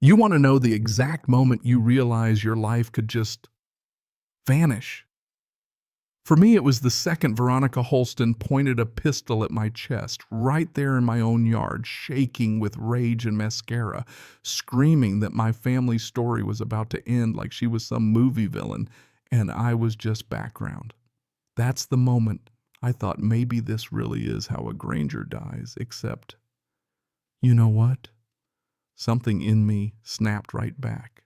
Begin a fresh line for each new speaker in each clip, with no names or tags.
You want to know the exact moment you realize your life could just vanish. For me, it was the second Veronica Holston pointed a pistol at my chest, right there in my own yard, shaking with rage and mascara, screaming that my family's story was about to end like she was some movie villain, and I was just background. That's the moment I thought maybe this really is how a Granger dies, except, you know what? Something in me snapped right back.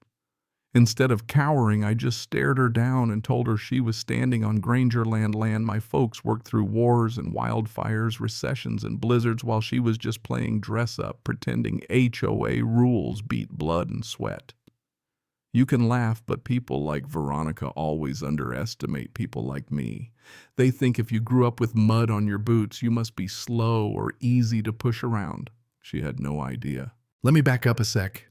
Instead of cowering, I just stared her down and told her she was standing on Grangerland land my folks worked through wars and wildfires, recessions and blizzards while she was just playing dress-up, pretending HOA rules beat blood and sweat. You can laugh, but people like Veronica always underestimate people like me. They think if you grew up with mud on your boots, you must be slow or easy to push around. She had no idea. Let me back up a sec.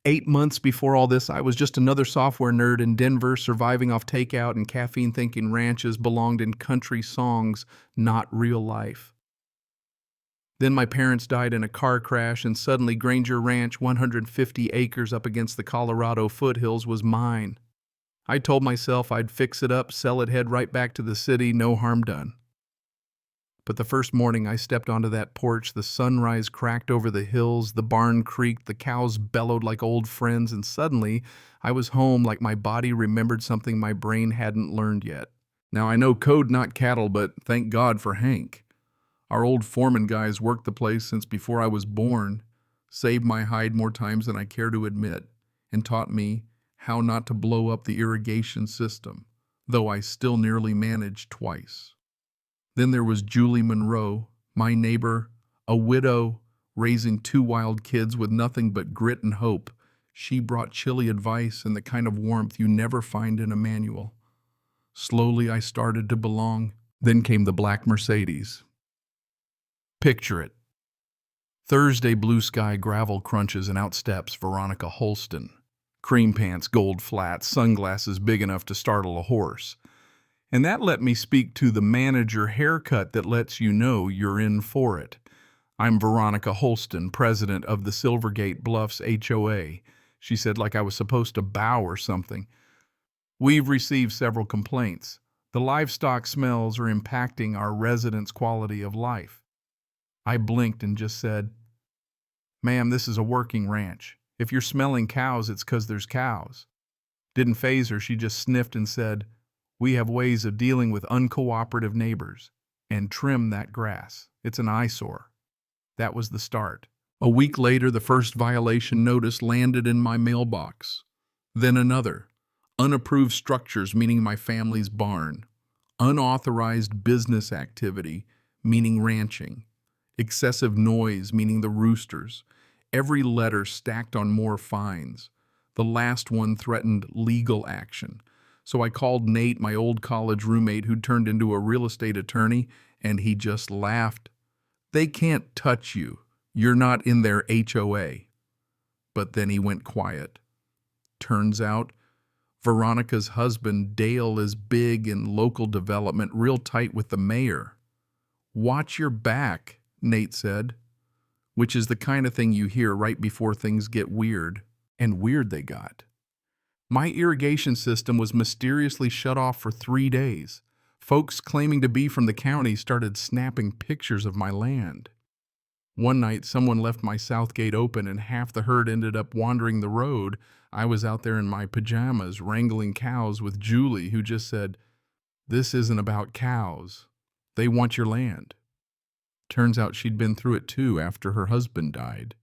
8 months before all this, I was just another software nerd in Denver, surviving off takeout and caffeine thinking ranches belonged in country songs, not real life. Then my parents died in a car crash, and suddenly Granger Ranch, 150 acres up against the Colorado foothills, was mine. I told myself I'd fix it up, sell it, head right back to the city, no harm done. But the first morning I stepped onto that porch, the sunrise cracked over the hills, the barn creaked, the cows bellowed like old friends, and suddenly I was home like my body remembered something my brain hadn't learned yet. Now I know code not cattle, but thank God for Hank. Our old foreman guys worked the place since before I was born, saved my hide more times than I care to admit, and taught me how not to blow up the irrigation system, though I still nearly managed twice. Then there was Julie Monroe, my neighbor, a widow, raising 2 wild kids with nothing but grit and hope. She brought chilly advice and the kind of warmth you never find in a manual. Slowly I started to belong. Then came the black Mercedes. Picture it. Thursday blue sky, gravel crunches, and out steps Veronica Holston. Cream pants, gold flats, sunglasses big enough to startle a horse. And that let me speak to the manager haircut that lets you know you're in for it. I'm Veronica Holston, president of the Silvergate Bluffs HOA. She said like I was supposed to bow or something. We've received several complaints. The livestock smells are impacting our residents' quality of life. I blinked and just said, "Ma'am, this is a working ranch. If you're smelling cows, it's 'cause there's cows." Didn't faze her, she just sniffed and said, "We have ways of dealing with uncooperative neighbors. And trim that grass. It's an eyesore." That was the start. A week later, the first violation notice landed in my mailbox. Then another. Unapproved structures, meaning my family's barn. Unauthorized business activity, meaning ranching. Excessive noise, meaning the roosters. Every letter stacked on more fines. The last one threatened legal action. So I called Nate, my old college roommate who'd turned into a real estate attorney, and he just laughed. "They can't touch you. You're not in their HOA." But then he went quiet. Turns out, Veronica's husband, Dale, is big in local development, real tight with the mayor. "Watch your back," Nate said, which is the kind of thing you hear right before things get weird. And weird they got. My irrigation system was mysteriously shut off for 3 days. Folks claiming to be from the county started snapping pictures of my land. One night, someone left my south gate open and half the herd ended up wandering the road. I was out there in my pajamas wrangling cows with Julie, who just said, "This isn't about cows. They want your land." Turns out she'd been through it too after her husband died.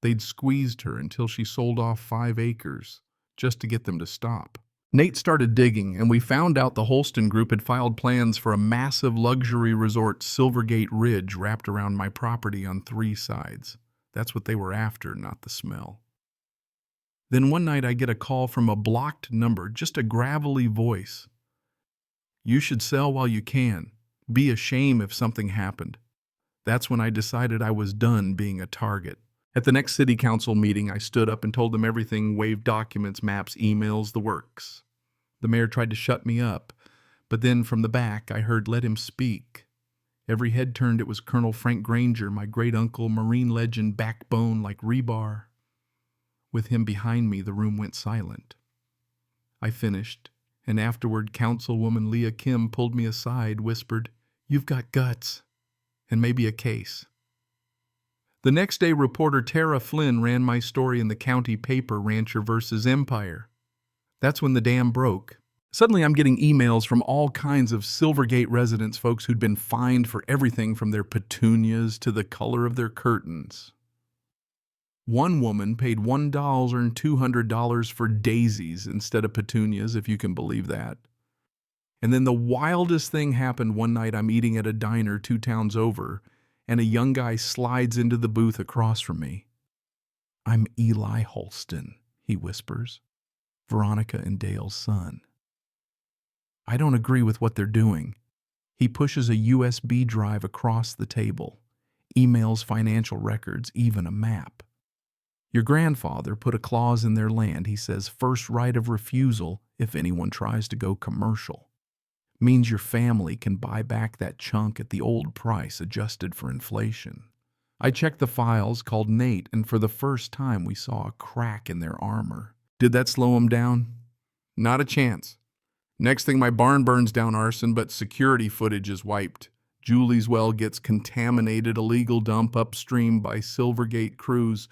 They'd squeezed her until she sold off 5 acres. Just to get them to stop. Nate started digging, and we found out the Holston Group had filed plans for a massive luxury resort, Silvergate Ridge, wrapped around my property on 3 sides. That's what they were after, not the smell. Then one night I get a call from a blocked number, just a gravelly voice. "You should sell while you can. Be a shame if something happened." That's when I decided I was done being a target. At the next city council meeting, I stood up and told them everything, waived documents, maps, emails, the works. The mayor tried to shut me up, but then from the back I heard, "Let him speak." Every head turned. It was Colonel Frank Granger, my great-uncle, Marine legend, backbone like rebar. With him behind me, the room went silent. I finished, and afterward, Councilwoman Leah Kim pulled me aside, whispered, "You've got guts, and maybe a case." The next day, reporter Tara Flynn ran my story in the county paper, Rancher versus Empire. That's when the dam broke. Suddenly, I'm getting emails from all kinds of Silvergate residents, folks who'd been fined for everything from their petunias to the color of their curtains. One woman paid $1 and $200 for daisies instead of petunias, if you can believe that. And then the wildest thing happened one night. I'm eating at a diner 2 towns over, and a young guy slides into the booth across from me. "I'm Eli Holston," he whispers, "Veronica and Dale's son." I don't agree with what they're doing. He pushes a USB drive across the table, emails financial records, even a map. "Your grandfather put a clause in their land," he says, "first right of refusal if anyone tries to go commercial. Means your family can buy back that chunk at the old price adjusted for inflation." I checked the files, called Nate, and for the first time we saw a crack in their armor. Did that slow him down? Not a chance. Next thing, my barn burns down arson, but security footage is wiped. Julie's well gets contaminated, illegal dump upstream by Silvergate crews.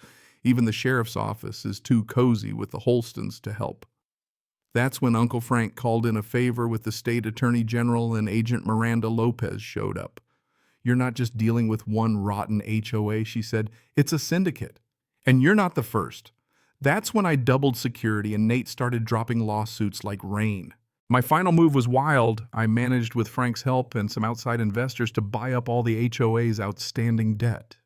Even the sheriff's office is too cozy with the Holstons to help. That's when Uncle Frank called in a favor with the state attorney general, and Agent Miranda Lopez showed up. "You're not just dealing with one rotten HOA," she said. "It's a syndicate. And you're not the first." That's when I doubled security and Nate started dropping lawsuits like rain. My final move was wild. I managed, with Frank's help and some outside investors, to buy up all the HOA's outstanding debt.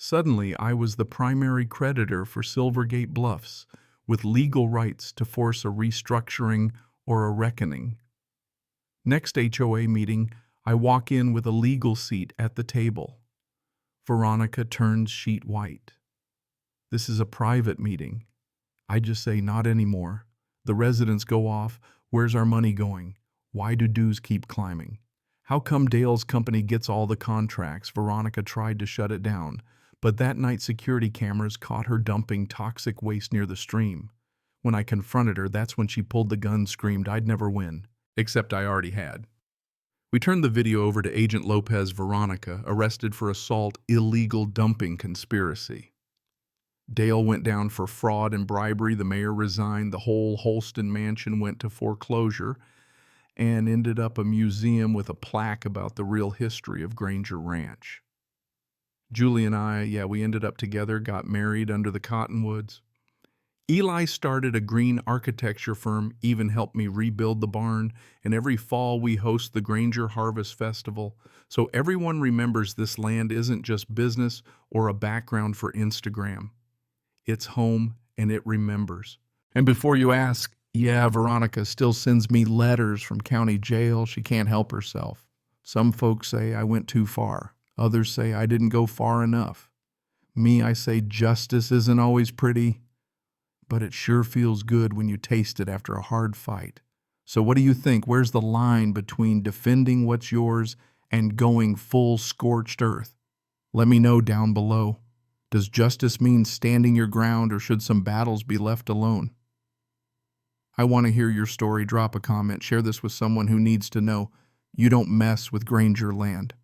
Suddenly, I was the primary creditor for Silvergate Bluffs, with legal rights to force a restructuring or a reckoning. Next HOA meeting, I walk in with a legal seat at the table. Veronica turns sheet white. "This is a private meeting." I just say, "Not anymore." The residents go off. "Where's our money going? Why do dues keep climbing? How come Dale's company gets all the contracts?" Veronica tried to shut it down, but that night security cameras caught her dumping toxic waste near the stream. When I confronted her, that's when she pulled the gun, screamed I'd never win, except I already had. We turned the video over to Agent Lopez. Veronica arrested for assault, illegal dumping conspiracy. Dale went down for fraud and bribery. The mayor resigned. The whole Holston mansion went to foreclosure and ended up a museum with a plaque about the real history of Granger Ranch. Julie and I, we ended up together, got married under the cottonwoods. Eli started a green architecture firm, even helped me rebuild the barn, and every fall we host the Granger Harvest Festival, so everyone remembers this land isn't just business or a background for Instagram. It's home, and it remembers. And before you ask, Veronica still sends me letters from county jail. She can't help herself. Some folks say I went too far. Others say I didn't go far enough. Me, I say justice isn't always pretty, but it sure feels good when you taste it after a hard fight. So what do you think? Where's the line between defending what's yours and going full scorched earth? Let me know down below. Does justice mean standing your ground, or should some battles be left alone? I want to hear your story. Drop a comment. Share this with someone who needs to know. You don't mess with Granger land.